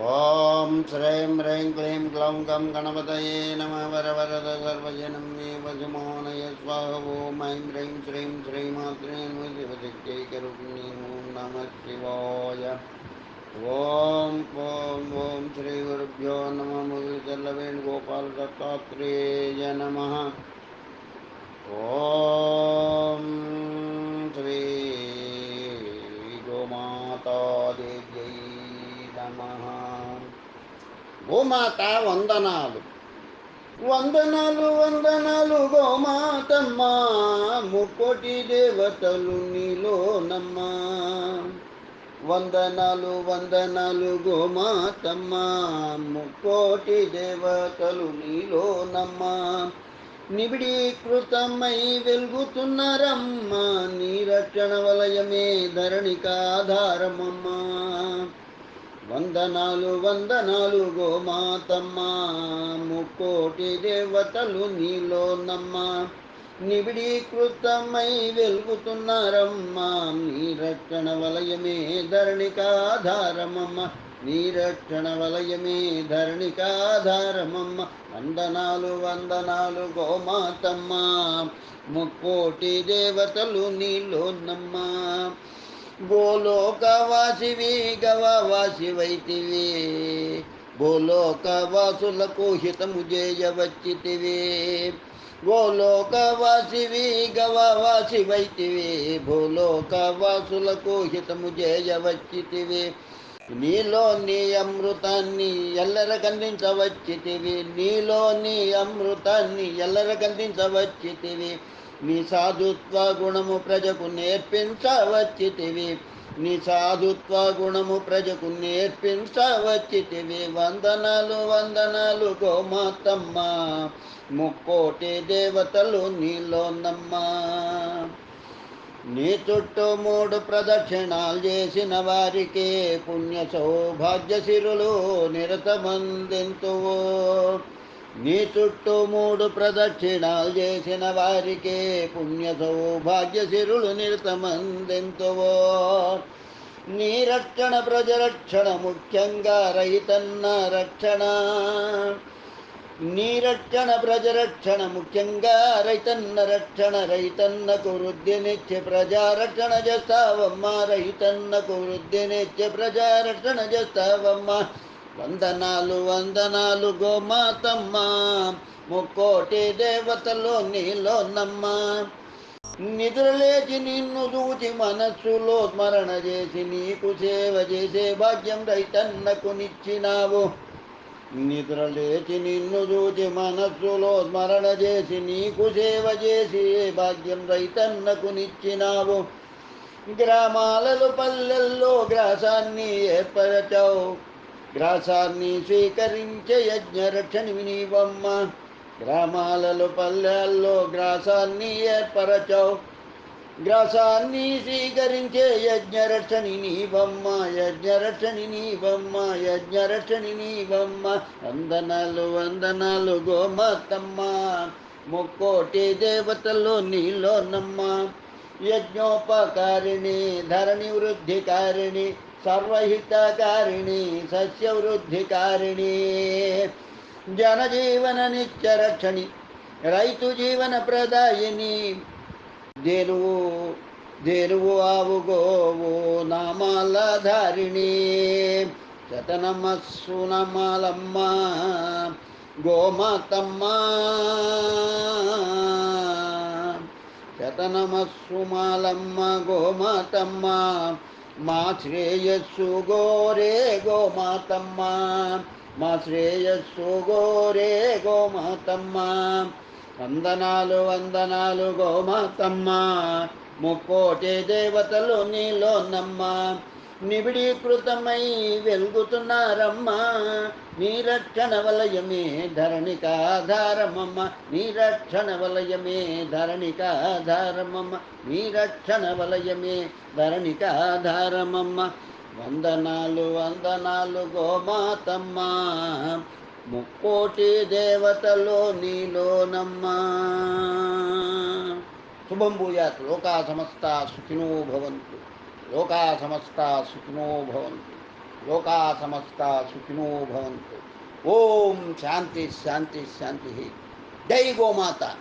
ఓం శ్రీం హ్రీం క్లీం గ్లౌం గం గణపతయే నమః వరవరద సర్వజనం మే వశమోనయ స్వాహ ఓం ఐం హ్రీం శ్రీం శ్రీమాత్రే నమః శివశక్తైకరుణ్యే ఓం నమః శివాయ ఓం ఓం ఓం శ్రీ గురుభ్యో నమః మురళీధర వేణుగోపాల దత్తాత్రేయ నమః ఓం శ్రీ గోమాతాదేవ్యై నమః. గోమాత వందనాలు వందనాలు వందనాలు గోమాతమ్మ, ముక్కోటి దేవతలు నీలోనమ్మ. వందనాలు వందనాలు గోమాతమ్మ, ముక్కోటి దేవతలు నీలోనమ్మ. నిబిడీకృతమై వెలుగుతున్నరమ్మ, నీ రక్షణ వలయమే ధరణికాధారమమ్మ. వందనాలు వందనాలు గోమాతమ్మ, ముక్కోటి దేవతలు నీలోనమ్మ. నిబిడీకృతమై వెలుగుతున్నారమ్మ, నీ రక్షణ వలయమే ధరణికాధారమమ్మ. నీ రక్షణ వలయమే ధరణికాధారమమ్మ. వందనాలు వందనాలు గోమాతమ్మ, ముక్కోటి దేవతలు నీలోనమ్మ. గోలోకవాసివి గవవాసివైతివి, భూలోకవాసులకు హితము చేయవచ్చితివి. గోలోకవాసివి గవవాసివైతివి, భూలోకవాసులకు హితము చేయవచ్చితివి. నీలోని అమృతాన్ని ఎల్లరకందించవచ్చితివి, నీలోని అమృతాన్ని ఎల్లరకందించవచ్చితివి. నీ సాధుత్వ గుణము ప్రజకు నేర్పించవచ్చితివి, నీ సాధుత్వ గుణము ప్రజకు నేర్పించవచ్చితివి. వందనాలు వందనాలు గోమాతమ్మ, ముక్కోటి దేవతలు నీలోనమ్మ. నీ చుట్టూ 3 ప్రదక్షిణాలు చేసిన వారికి పుణ్య సౌభాగ్య సిరులు నిరతమందింతువు. నీ చుట్టూ 3 ప్రదక్షిణాలు చేసిన వారికి పుణ్య సౌభాగ్య సిరులు నిరతమందింతువు. నీ రక్షణ ప్రజరక్షణ, ముఖ్యంగా రైతన్న రక్షణ. నీ రక్షణ ప్రజరక్షణ, ముఖ్యంగా రైతన్న రక్షణ. రైతన్నకు వృద్ధినిచ్చే ప్రజారక్షణ చేస్తావమ్మ, రైతన్నకు వృద్ధినిచ్చే ప్రజారక్షణ చేస్తావమ్మ. వందనాలు వందనాలు గోమాతమ్మ, ముక్కోటి దేవతలు నీలోనమ్మ. నిద్రలేచి నిన్ను చూచి మనస్సులో స్మరణ చేసి నీకు సేవ చేసే భాగ్యం రైతన్నకు నిచ్చినావు. నిద్రలేచి నిన్ను చూచి మనస్సులో స్మరణ చేసి నీకు సేవ చేసి భాగ్యం రైతన్నకు నిచ్చినావు. గ్రామాలలో పల్లెల్లో గ్రాసాన్ని ఏర్పరచావు, గ్రాసాన్ని స్వీకరించే యజ్ఞరక్షణివి నీవమ్మ. గ్రామాలలో పల్లెల్లో గ్రాసాన్ని ఏర్పరచావు, గ్రాసాన్ని స్వీకరించే యజ్ఞరక్షణి నీవమ్మ, యజ్ఞరక్షణి నీవమ్మ, యజ్ఞరక్షణి నీవమ్మ. వందనాలు వందనాలు గోమాతమ్మ, ముక్కోటి దేవతలు నీలోనమ్మ. యజ్ఞోపకారిణి, ధరణి వృద్ధికారిణి, సర్వహితకారిణి, సస్యవృద్ధికారిణి, జనజీవన నిత్యరక్షణి, రైతు జీవన ప్రదాయిని. దేరువు ఆవు గోవు నామాల ధారిణి. శతనమస్సు నమాలమ్మ గోమాతమ్మ, శతనమస్సు మాలమ్మ గోమాతమ్మ. మా శ్రేయస్సు గోరే గోమాతమ్మ, మా శ్రేయస్సు గోరే గోమాతమ్మ. వందనాలు వందనాలు గోమాతమ్మ, ముక్కోటి దేవతలు నీలోనమ్మ. నిబిడీకృతమై వెలుగుతున్నారమ్మ, నీ రక్షణ వలయమే ధరణికాధారమమ్మ. నీ రక్షణ వలయమే ధరణికాధారమమ్మ, నీ రక్షణ వలయమే ధరణికాధారమమ్మ. వందనాలు వందనాలు గోమాతమ్మ, ముక్కోటి దేవతలో నీలోనమ్మ. శుభం భూయాత్. లోకా సమస్తా సుఖినో భవంతు, లోకా సమస్తా సుఖినో భవంతు. లోకా సమస్త సుఖినో భవంతు. ఓం శాంతి శాంతి శాంతి. జై గోమాత.